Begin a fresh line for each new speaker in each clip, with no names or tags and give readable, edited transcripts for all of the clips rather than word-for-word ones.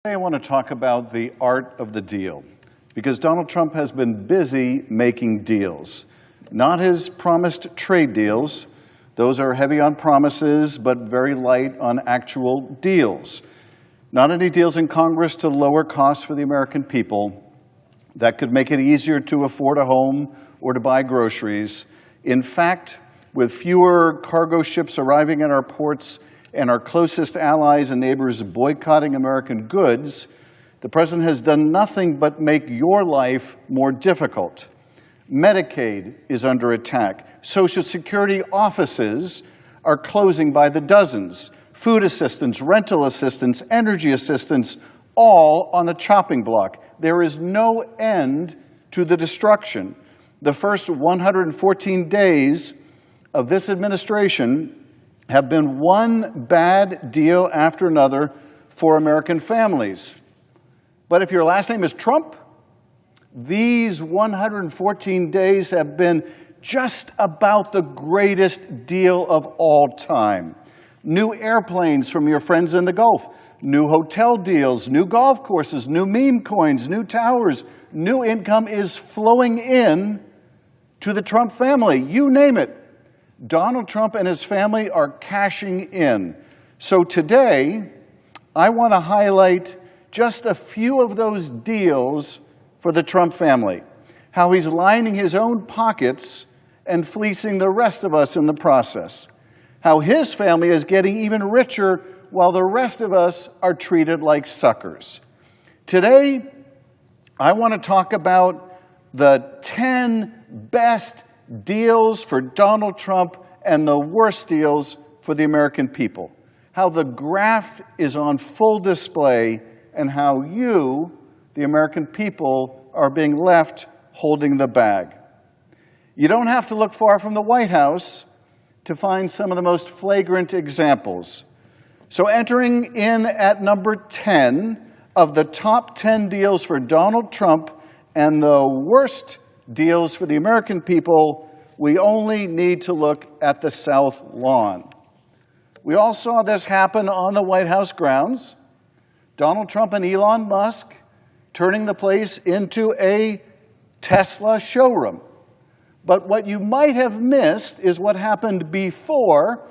I want to talk about the art of the deal, because Donald Trump has been busy making deals. Not his promised trade deals. Those are heavy on promises, but very light on actual deals. Not any deals in Congress to lower costs for the American people that could make it easier to afford a home or to buy groceries. In fact, with fewer cargo ships arriving at our ports and our closest allies and neighbors boycotting American goods, the president has done nothing but make your life more difficult. Medicaid is under attack. Social Security offices are closing by the dozens. Food assistance, rental assistance, energy assistance, all on the chopping block. There is no end to the destruction. The first 114 days of this administration have been one bad deal after another for American families. But if your last name is Trump, these 114 days have been just about the greatest deal of all time. New airplanes from your friends in the Gulf, new hotel deals, new golf courses, new meme coins, new towers, new income is flowing in to the Trump family. You name it. Donald Trump and his family are cashing in. So today, I want to highlight just a few of those deals for the Trump family. How he's lining his own pockets and fleecing the rest of us in the process. How his family is getting even richer while the rest of us are treated like suckers. Today, I want to talk about the 10 best deals for Donald Trump and the worst deals for the American people. How the graft is on full display and how you, the American people, are being left holding the bag. You don't have to look far from the White House to find some of the most flagrant examples. So entering in at number 10 of the top 10 deals for Donald Trump and the worst deals for the American people, we only need to look at the South Lawn. We all saw this happen on the White House grounds. Donald Trump and Elon Musk turning the place into a Tesla showroom. But what you might have missed is what happened before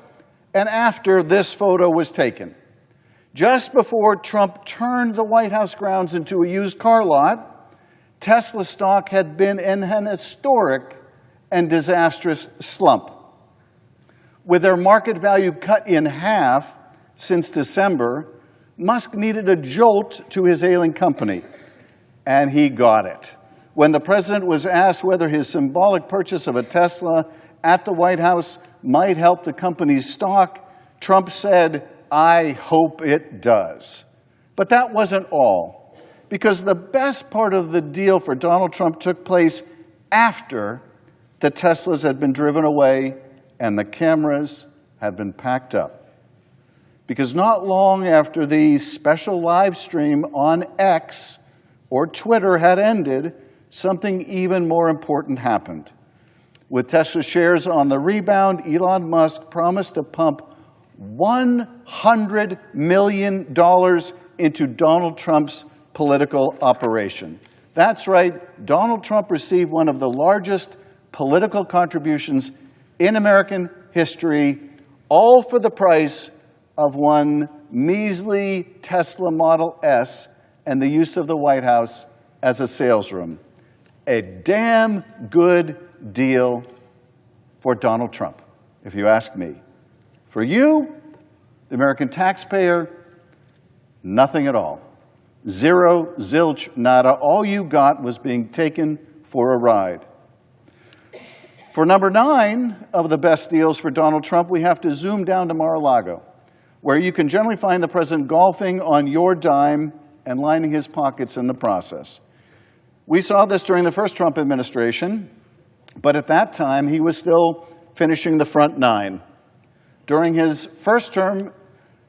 and after this photo was taken. Just before Trump turned the White House grounds into a used car lot, Tesla stock had been in an historic and disastrous slump. With their market value cut in half since December, Musk needed a jolt to his ailing company, and he got it. When the president was asked whether his symbolic purchase of a Tesla at the White House might help the company's stock, Trump said, "I hope it does." But that wasn't all, because the best part of the deal for Donald Trump took place after the Teslas had been driven away and the cameras had been packed up. Because not long after the special live stream on X or Twitter had ended, something even more important happened. With Tesla shares on the rebound, Elon Musk promised to pump $100 million into Donald Trump's political operation. That's right, Donald Trump received one of the largest political contributions in American history, all for the price of one measly Tesla Model S and the use of the White House as a sales room. A damn good deal for Donald Trump, if you ask me. For you, the American taxpayer, nothing at all. Zero, zilch, nada. All you got was being taken for a ride. For number 9 of the best deals for Donald Trump, we have to zoom down to Mar-a-Lago, where you can generally find the president golfing on your dime and lining his pockets in the process. We saw this during the first Trump administration, but at that time, he was still finishing the front 9. During his first term,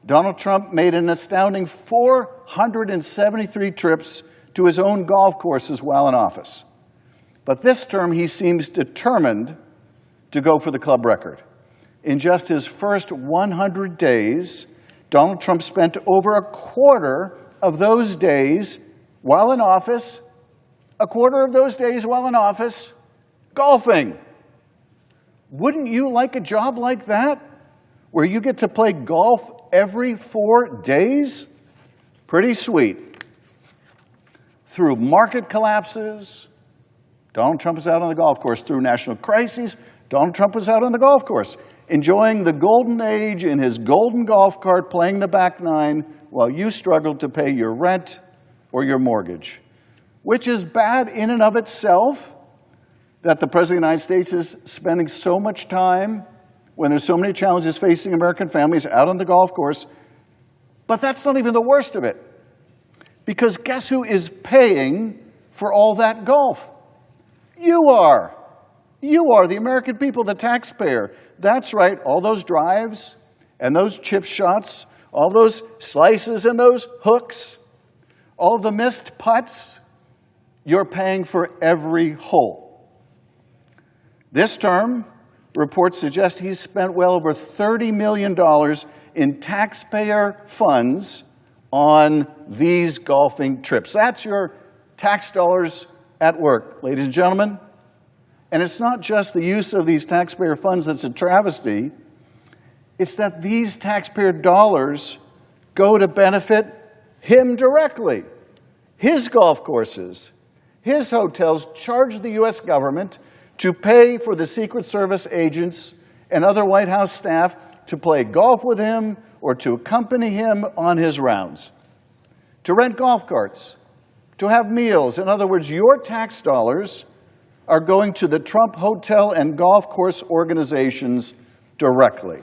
Donald Trump made an astounding 473 trips to his own golf courses while in office. But this term, he seems determined to go for the club record. In just his first 100 days, Donald Trump spent over of those days while in office, a quarter of those days while in office, golfing. Wouldn't you like a job like that, where you get to play golf every 4 days? Pretty sweet. Through market collapses, Donald Trump is out on the golf course. Through national crises, Donald Trump was out on the golf course, enjoying the golden age in his golden golf cart, playing the back nine, while you struggled to pay your rent or your mortgage. Which is bad in and of itself, that the President of the United States is spending so much time, when there's so many challenges facing American families, out on the golf course. But that's not even the worst of it. Because guess who is paying for all that golf? You are. You are, the American people, the taxpayer. That's right, all those drives and those chip shots, all those slices and those hooks, all the missed putts, you're paying for every hole. This term, reports suggest he's spent well over $30 million in taxpayer funds on these golfing trips. That's your tax dollars at work, ladies and gentlemen. And it's not just the use of these taxpayer funds that's a travesty. It's that these taxpayer dollars go to benefit him directly. His golf courses, his hotels charge the U.S. government to pay for the Secret Service agents and other White House staff to play golf with him or to accompany him on his rounds, to rent golf carts, to have meals. In other words, your tax dollars are going to the Trump hotel and golf course organizations directly.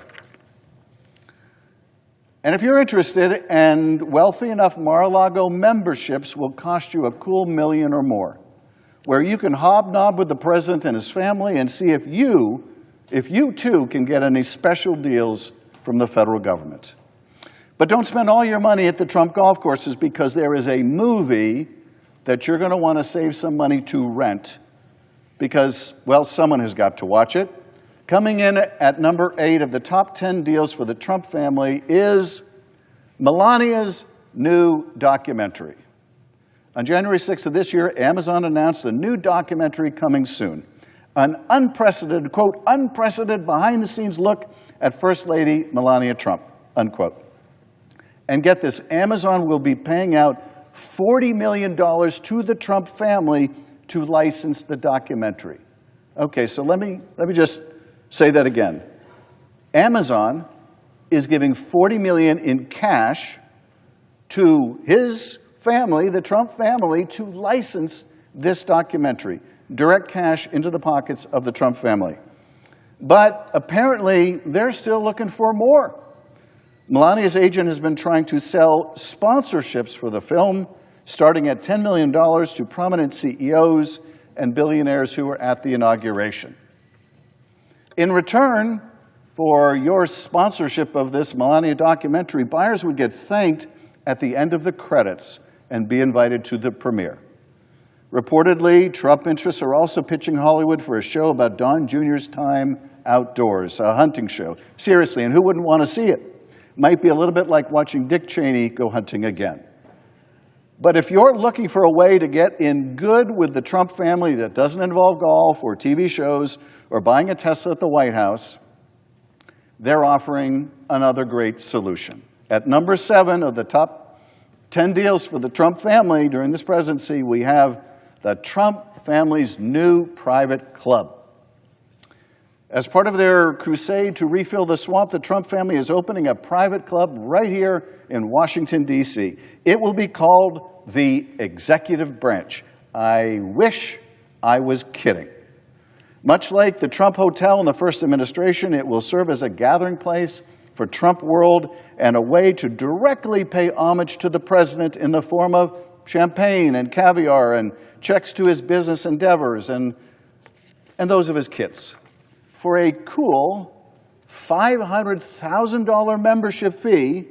And if you're interested and wealthy enough, Mar-a-Lago memberships will cost you a cool $1 million or more, where you can hobnob with the president and his family and see if you too can get any special deals from the federal government. But don't spend all your money at the Trump golf courses, because there is a movie that you're going to want to save some money to rent, because, well, someone has got to watch it. Coming in at number 8 of the top 10 deals for the Trump family is Melania's new documentary. On January 6th of this year, Amazon announced a new documentary coming soon. An unprecedented, quote, unprecedented behind-the-scenes look at First Lady Melania Trump, unquote. And get this, Amazon will be paying out $40 million to the Trump family to license the documentary. Okay, so let me just say that again. Amazon is giving $40 million in cash to his family, the Trump family, to license this documentary. Direct cash into the pockets of the Trump family. But apparently, they're still looking for more. Melania's agent has been trying to sell sponsorships for the film, starting at $10 million to prominent CEOs and billionaires who were at the inauguration. In return for your sponsorship of this Melania documentary, buyers would get thanked at the end of the credits and be invited to the premiere. Reportedly, Trump interests are also pitching Hollywood for a show about Don Jr.'s time outdoors, a hunting show. Seriously, and who wouldn't want to see it? Might be a little bit like watching Dick Cheney go hunting again. But if you're looking for a way to get in good with the Trump family that doesn't involve golf or TV shows or buying a Tesla at the White House, they're offering another great solution. At number 7 of the top 10 deals for the Trump family during this presidency, we have the Trump family's new private club. As part of their crusade to refill the swamp, the Trump family is opening a private club right here in Washington, D.C. It will be called the Executive Branch. I wish I was kidding. Much like the Trump Hotel in the first administration, it will serve as a gathering place for Trump world and a way to directly pay homage to the president in the form of champagne and caviar and checks to his business endeavors and those of his kids. For a cool $500,000 membership fee,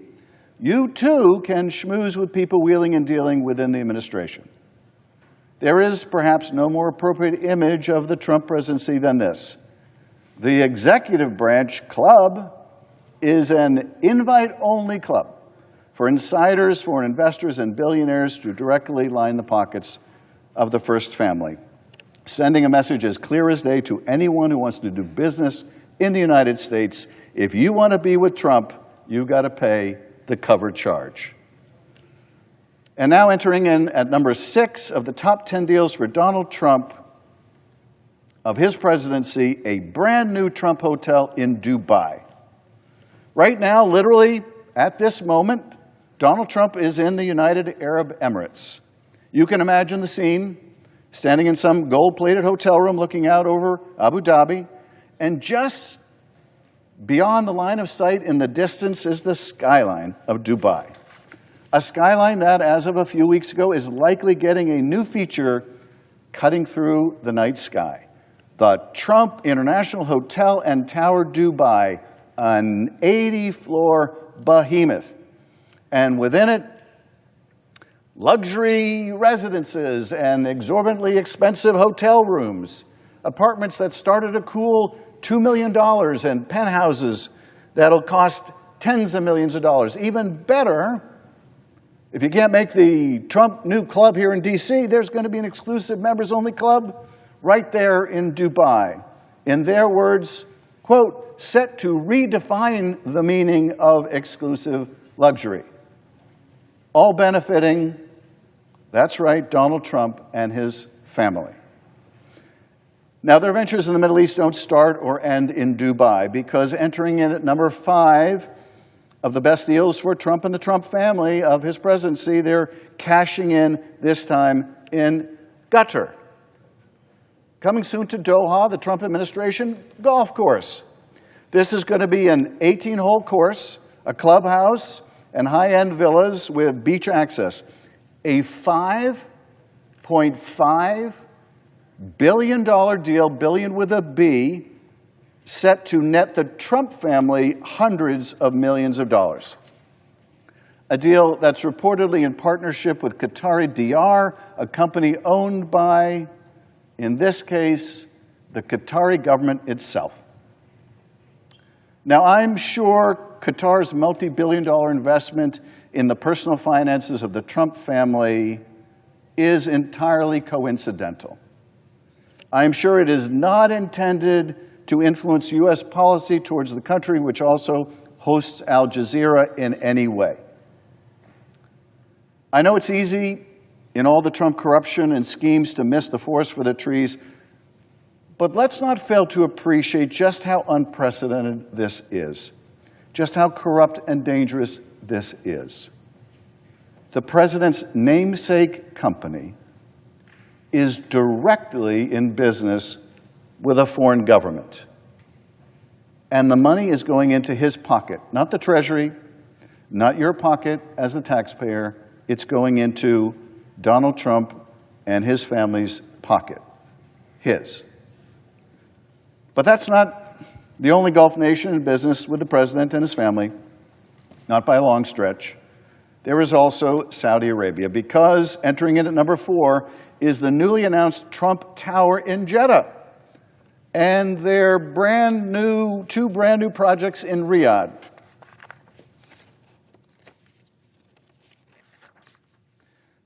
you too can schmooze with people wheeling and dealing within the administration. There is perhaps no more appropriate image of the Trump presidency than this. The Executive Branch Club is an invite-only club for insiders, foreign investors, and billionaires to directly line the pockets of the first family, sending a message as clear as day to anyone who wants to do business in the United States. If you want to be with Trump, you've got to pay the cover charge. And now entering in at number 6 of the top 10 deals for Donald Trump of his presidency, a brand new Trump hotel in Dubai. Right now, literally at this moment, Donald Trump is in the United Arab Emirates. You can imagine the scene, standing in some gold-plated hotel room looking out over Abu Dhabi, and just beyond the line of sight in the distance is the skyline of Dubai. A skyline that, as of a few weeks ago, is likely getting a new feature cutting through the night sky. The Trump International Hotel and Tower Dubai, an 80-floor behemoth. And within it, luxury residences and exorbitantly expensive hotel rooms, apartments that start at a cool $2 million and penthouses that'll cost tens of millions of dollars. Even better, if you can't make the Trump new club here in D.C., there's going to be an exclusive members-only club right there in Dubai. In their words, quote, set to redefine the meaning of exclusive luxury. All benefiting, that's right, Donald Trump and his family. Now, their ventures in the Middle East don't start or end in Dubai, because entering in at number 5 of the best deals for Trump and the Trump family of his presidency, they're cashing in this time in Qatar. Coming soon to Doha, the Trump administration golf course. This is going to be an 18-hole course, a clubhouse, and high-end villas with beach access. A $5.5 billion deal, billion with a B, set to net the Trump family hundreds of millions of dollars. A deal that's reportedly in partnership with Qatari DR, a company owned by, in this case, the Qatari government itself. Now, I'm sure Qatar's multi-billion-dollar investment in the personal finances of the Trump family is entirely coincidental. I'm sure it is not intended to influence U.S. policy towards the country, which also hosts Al Jazeera, in any way. I know it's easy in all the Trump corruption and schemes to miss the forest for the trees, but let's not fail to appreciate just how unprecedented this is, just how corrupt and dangerous this is. The president's namesake company is directly in business with a foreign government. And the money is going into his pocket, not the Treasury, not your pocket as the taxpayer. It's going into Donald Trump and his family's pocket, his. But that's not the only Gulf nation in business with the president and his family, not by a long stretch. There is also Saudi Arabia, because entering in at number 4 is the newly announced Trump Tower in Jeddah and their two brand new projects in Riyadh.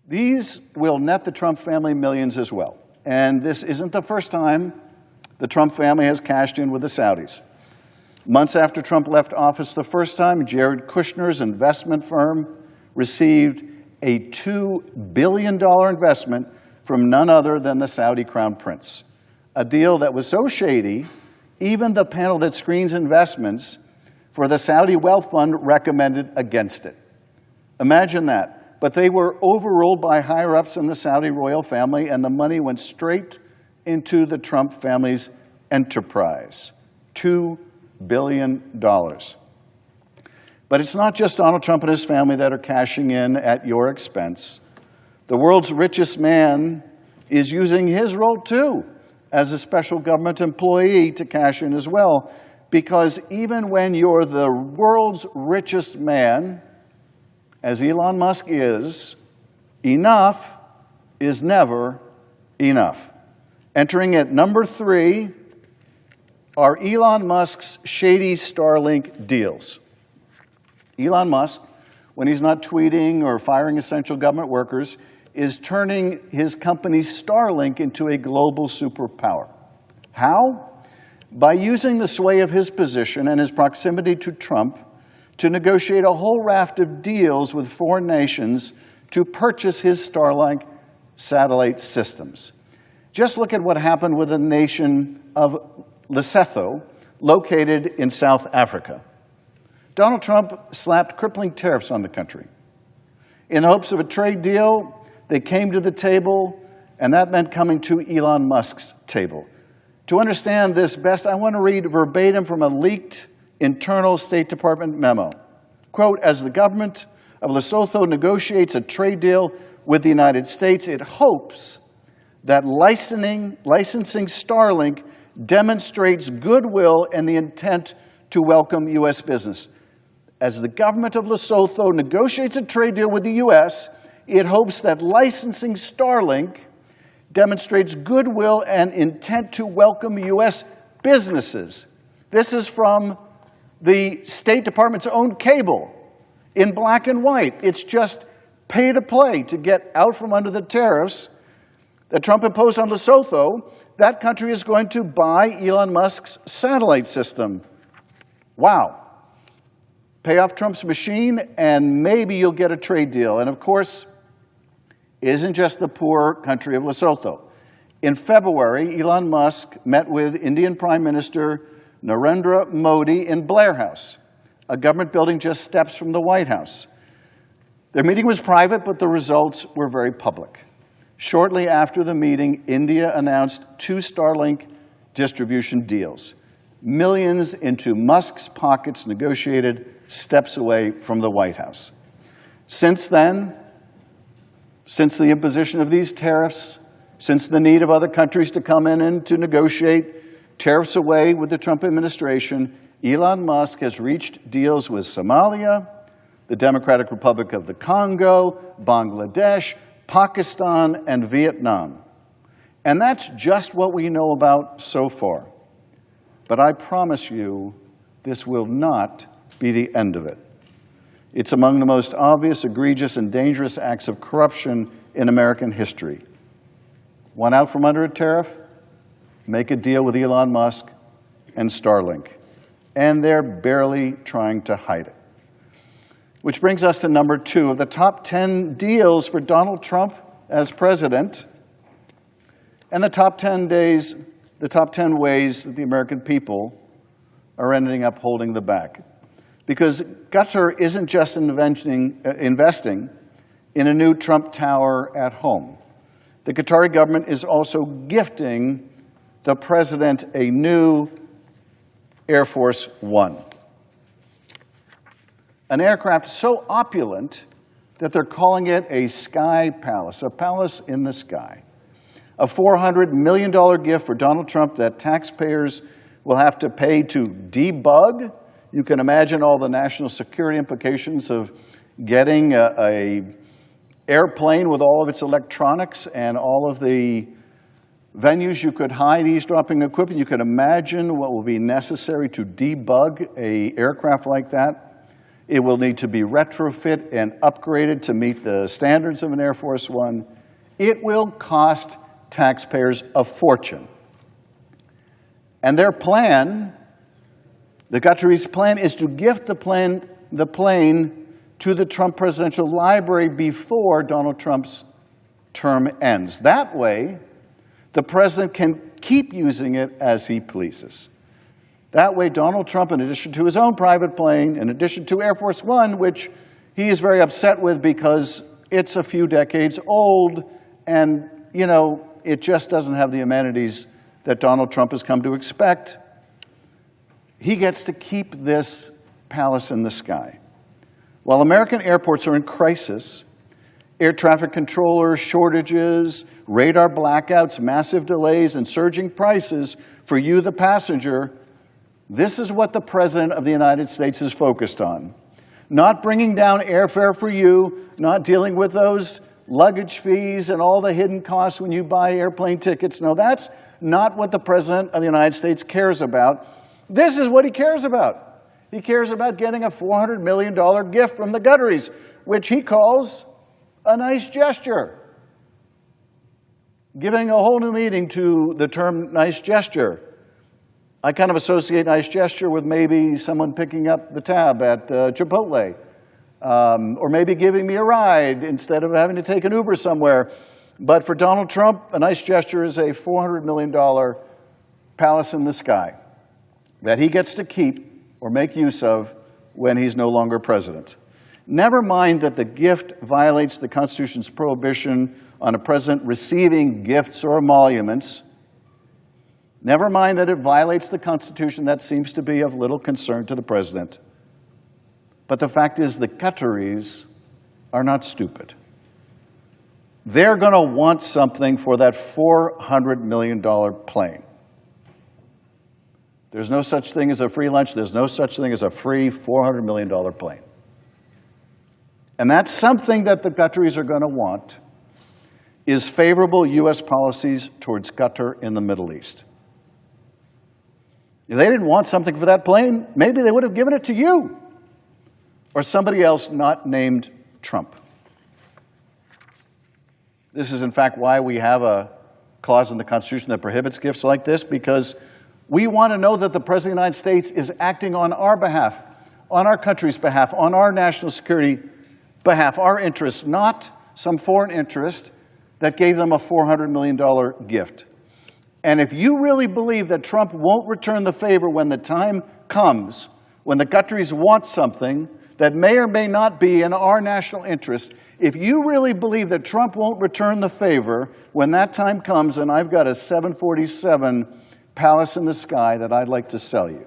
These will net the Trump family millions as well. And this isn't the first time the Trump family has cashed in with the Saudis. Months after Trump left office the first time, Jared Kushner's investment firm received a $2 billion investment from none other than the Saudi Crown Prince. A deal that was so shady, even the panel that screens investments for the Saudi Wealth Fund recommended against it. Imagine that. But they were overruled by higher-ups in the Saudi royal family, and the money went straight into the Trump family's enterprise, $2 billion. But it's not just Donald Trump and his family that are cashing in at your expense. The world's richest man is using his role, too, as a special government employee to cash in as well, because even when you're the world's richest man, as Elon Musk is, enough is never enough. Entering at number 3 are Elon Musk's shady Starlink deals. Elon Musk when he's not tweeting or firing essential government workers, is turning his company Starlink into a global superpower. How? By using the sway of his position and his proximity to Trump to negotiate a whole raft of deals with foreign nations to purchase his Starlink satellite systems. Just look at what happened with the nation of Lesotho, located in South Africa. Donald Trump slapped crippling tariffs on the country. In the hopes of a trade deal, they came to the table, and that meant coming to Elon Musk's table. To understand this best, I want to read verbatim from a leaked internal State Department memo. Quote, as the government of Lesotho negotiates a trade deal with the United States, it hopes that licensing Starlink demonstrates goodwill and the intent to welcome U.S. business. As the government of Lesotho negotiates a trade deal with the U.S., it hopes that licensing Starlink demonstrates goodwill and intent to welcome U.S. businesses. This is from the State Department's own cable in black and white. It's just pay to play to get out from under the tariffs that Trump imposed on Lesotho. That country is going to buy Elon Musk's satellite system. Wow. Pay off Trump's machine, and maybe you'll get a trade deal. And of course, it isn't just the poor country of Lesotho. In February, Elon Musk met with Indian Prime Minister Narendra Modi in Blair House, a government building just steps from the White House. Their meeting was private, but the results were very public. Shortly after the meeting, India announced 2 Starlink distribution deals. Millions into Musk's pockets negotiated steps away from the White House. Since then, since the imposition of these tariffs, since the need of other countries to come in and to negotiate tariffs away with the Trump administration, Elon Musk has reached deals with Somalia, the Democratic Republic of the Congo, Bangladesh, Pakistan, and Vietnam. And that's just what we know about so far. But I promise you, this will not be the end of it. It's among the most obvious, egregious, and dangerous acts of corruption in American history. Want out from under a tariff? Make a deal with Elon Musk and Starlink. And they're barely trying to hide it. Which brings us to number 2 of the top 10 deals for Donald Trump as president, and the top 10 ways that the American people are ending up holding the bag. Because Qatar isn't just investing in a new Trump Tower at home. The Qatari government is also gifting the president a new Air Force One. An aircraft so opulent that they're calling it a sky palace, a palace in the sky. A $400 million gift for Donald Trump that taxpayers will have to pay to debug. You can imagine all the national security implications of getting an airplane with all of its electronics and all of the venues you could hide eavesdropping equipment. You can imagine what will be necessary to debug an aircraft like that. It will need to be retrofit and upgraded to meet the standards of an Air Force One. It will cost taxpayers a fortune. And their plan, the Qataris' plan, is to gift the plane to the Trump Presidential Library before Donald Trump's term ends. That way, the president can keep using it as he pleases. That way, Donald Trump, in addition to his own private plane, in addition to Air Force One, which he is very upset with because it's a few decades old and, you know, it just doesn't have the amenities that Donald Trump has come to expect, he gets to keep this palace in the sky. While American airports are in crisis, air traffic controller shortages, radar blackouts, massive delays, and surging prices for you, the passenger, this is what the President of the United States is focused on. Not bringing down airfare for you, not dealing with those luggage fees and all the hidden costs when you buy airplane tickets. No, that's not what the President of the United States cares about. This is what he cares about. He cares about getting a $400 million gift from the Qataris, which he calls a nice gesture. Giving a whole new meaning to the term nice gesture. I kind of associate nice gesture with maybe someone picking up the tab at Chipotle, or maybe giving me a ride instead of having to take an Uber somewhere. But for Donald Trump, a nice gesture is a $400 million palace in the sky that he gets to keep or make use of when he's no longer president. Never mind that the gift violates the Constitution's prohibition on a president receiving gifts or emoluments. Never mind that it violates the Constitution. That seems to be of little concern to the president. But the fact is the Qataris are not stupid. They're going to want something for that $400 million plane. There's no such thing as a free lunch. There's no such thing as a free $400 million plane. And that's something that the Qataris are going to want, is favorable U.S. policies towards Qatar in the Middle East. If they didn't want something for that plane, maybe they would have given it to you or somebody else not named Trump. This is, in fact, why we have a clause in the Constitution that prohibits gifts like this, because we want to know that the President of the United States is acting on our behalf, on our country's behalf, on our national security behalf, our interests, not some foreign interest that gave them a $400 million gift. And if you really believe that Trump won't return the favor when the time comes, when the Qataris want something that may or may not be in our national interest, if you really believe that Trump won't return the favor when that time comes, then I've got a 747 palace in the sky that I'd like to sell you.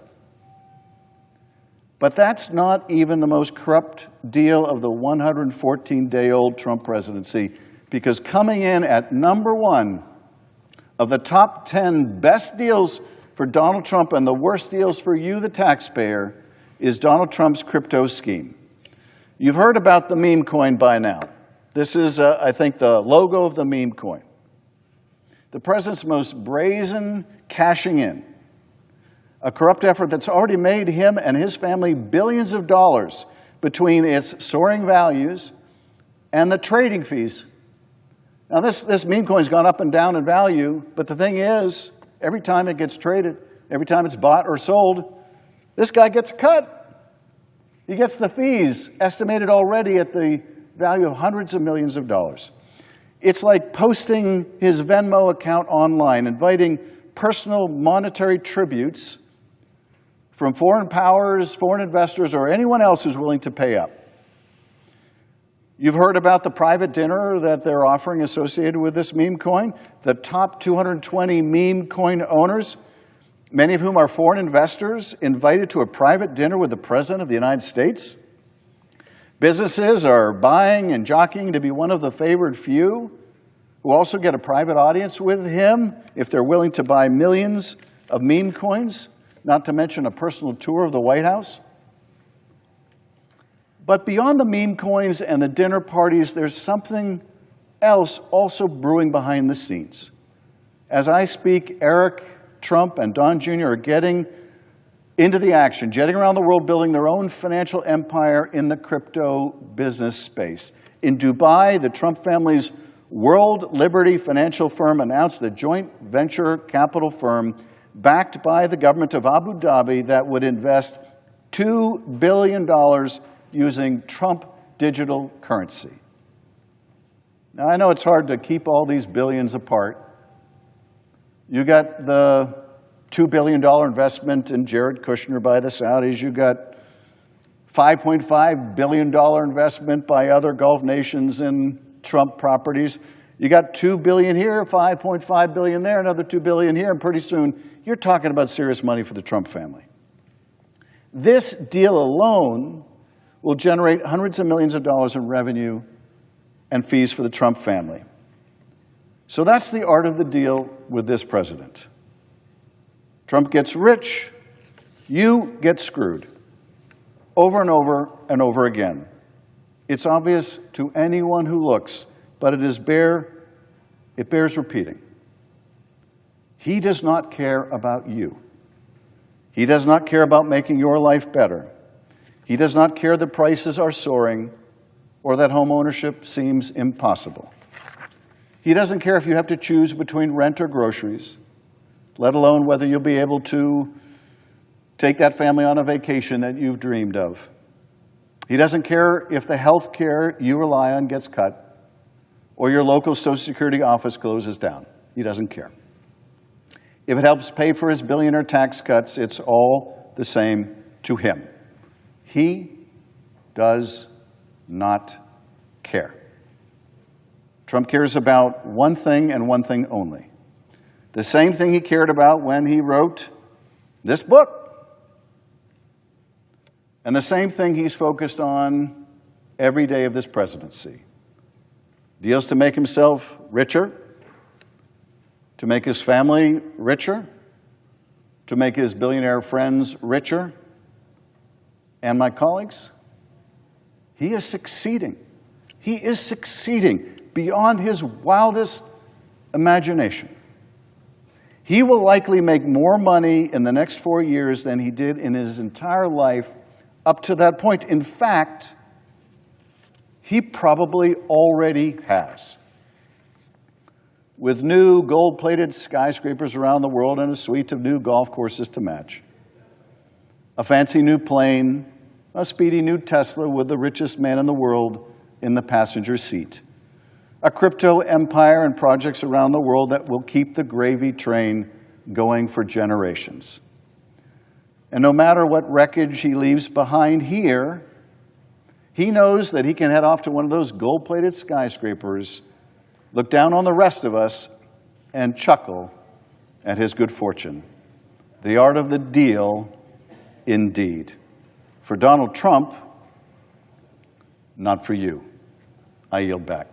But that's not even the most corrupt deal of the 114-day-old Trump presidency, because coming in at number one of the top 10 best deals for Donald Trump and the worst deals for you, the taxpayer, is Donald Trump's crypto scheme. You've heard about the Memecoin by now. This is, I think, the logo of the Memecoin. The president's most brazen cashing in, a corrupt effort that's already made him and his family billions of dollars between its soaring values and the trading fees. Now, this meme coin's gone up and down in value, but the thing is, every time it gets traded, every time it's bought or sold, this guy gets a cut. He gets the fees, estimated already at the value of hundreds of millions of dollars. It's like posting his Venmo account online, inviting personal monetary tributes from foreign powers, foreign investors, or anyone else who's willing to pay up. You've heard about the private dinner that they're offering associated with this meme coin. The top 220 meme coin owners, many of whom are foreign investors, invited to a private dinner with the President of the United States. Businesses are buying and jockeying to be one of the favored few who also get a private audience with him if they're willing to buy millions of meme coins, not to mention a personal tour of the White House. But beyond the meme coins and the dinner parties, there's something else also brewing behind the scenes. As I speak, Eric, Trump, and Don Jr. are getting into the action, jetting around the world, building their own financial empire in the crypto business space. In Dubai, the Trump family's World Liberty financial firm announced a joint venture capital firm backed by the government of Abu Dhabi that would invest $2 billion using Trump digital currency. Now, I know it's hard to keep all these billions apart. You got the $2 billion investment in Jared Kushner by the Saudis. You got $5.5 billion investment by other Gulf nations in Trump properties. You got $2 billion here, $5.5 billion there, another $2 billion here, and pretty soon you're talking about serious money for the Trump family. This deal alone will generate hundreds of millions of dollars in revenue and fees for the Trump family. So that's the art of the deal with this president. Trump gets rich, you get screwed, over and over and over again. It's obvious to anyone who looks, but it bears repeating. He does not care about you. He does not care about making your life better. He does not care that prices are soaring or that home ownership seems impossible. He doesn't care if you have to choose between rent or groceries, let alone whether you'll be able to take that family on a vacation that you've dreamed of. He doesn't care if the health care you rely on gets cut or your local Social Security office closes down. He doesn't care. If it helps pay for his billionaire tax cuts, it's all the same to him. He does not care. Trump cares about one thing and one thing only. The same thing he cared about when he wrote this book. And the same thing he's focused on every day of this presidency. Deals to make himself richer, to make his family richer, to make his billionaire friends richer. And my colleagues, he is succeeding. He is succeeding beyond his wildest imagination. He will likely make more money in the next 4 years than he did in his entire life up to that point. In fact, he probably already has. With new gold-plated skyscrapers around the world and a suite of new golf courses to match. A fancy new plane, a speedy new Tesla with the richest man in the world in the passenger seat. A crypto empire and projects around the world that will keep the gravy train going for generations. And no matter what wreckage he leaves behind here, he knows that he can head off to one of those gold-plated skyscrapers, look down on the rest of us, and chuckle at his good fortune. The art of the deal, indeed. For Donald Trump, not for you. I yield back.